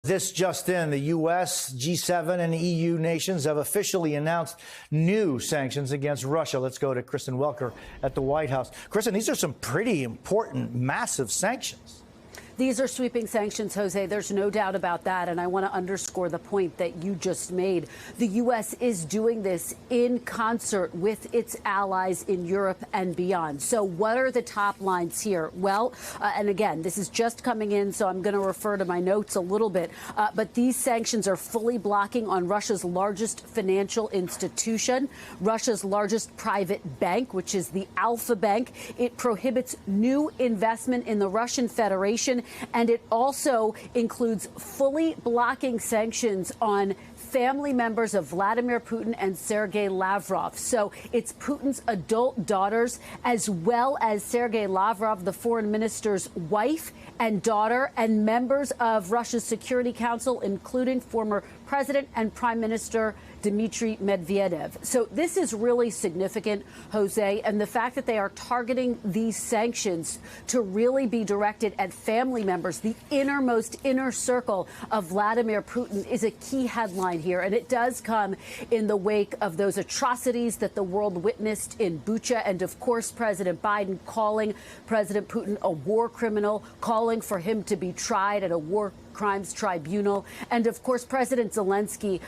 This just in, the U.S., G7, and EU nations have officially announced new sanctions against Russia. Let's go to Kristen Welker at the White House. Kristen, these are some pretty important, massive sanctions. These are sweeping sanctions, Jose. There's no doubt about that. And I want to underscore the point that you just made. The U.S. is doing this in concert with its allies in Europe and beyond. So what are the top lines here? Well, and again, this is just coming in, so I'm going to refer to my notes a little bit. But these sanctions are fully blocking on Russia's largest financial institution, Russia's largest private bank, which is the Alfa Bank. It prohibits new investment in the Russian Federation. And it also includes fully blocking sanctions on family members of Vladimir Putin and Sergei Lavrov. So it's Putin's adult daughters, as well as Sergei Lavrov, the foreign minister's wife and daughter, and members of Russia's Security Council, including former President and Prime Minister Dmitry Medvedev. So this is really significant, Jose, and the fact that they are targeting these sanctions to really be directed at family members, the inner circle of Vladimir Putin, is a key headline here. And it does come in the wake of those atrocities that the world witnessed in Bucha. And of course, President Biden calling President Putin a war criminal, calling for him to be tried at a war crimes tribunal. And of course, President Zelensky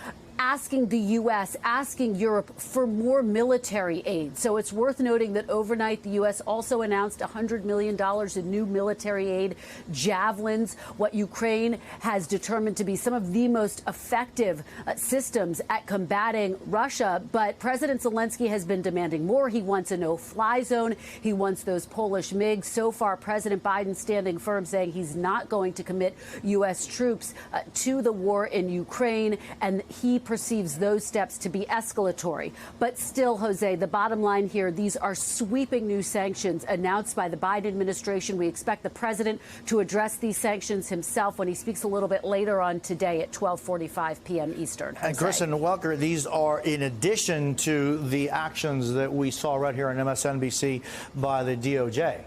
asking the U.S., asking Europe for more military aid. So it's worth noting that overnight, the U.S. also announced $100 million in new military aid, javelins, what Ukraine has determined to be some of the most effective systems at combating Russia. But President Zelensky has been demanding more. He wants a no-fly zone. He wants those Polish MiGs. So far, President Biden standing firm, saying he's not going to commit U.S. troops to the war in Ukraine, and he perceives those steps to be escalatory. But still, Jose, the bottom line here, these are sweeping new sanctions announced by the Biden administration. We expect the president to address these sanctions himself when he speaks a little bit later on today at 12:45 p.m. Eastern. Jose. And Kristen Welker, these are in addition to the actions that we saw right here on MSNBC by the DOJ.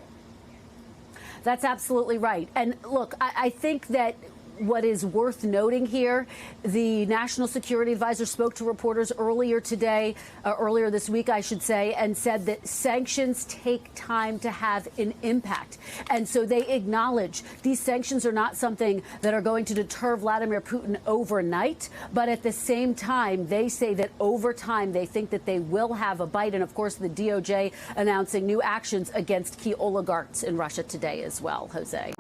That's absolutely right. And look, I think that what is worth noting here, the National Security Advisor spoke to reporters earlier this week, I should say, and said that sanctions take time to have an impact. And so they acknowledge these sanctions are not something that are going to deter Vladimir Putin overnight. But at the same time, they say that over time, they think that they will have a bite. And of course, the DOJ announcing new actions against key oligarchs in Russia today as well, Jose.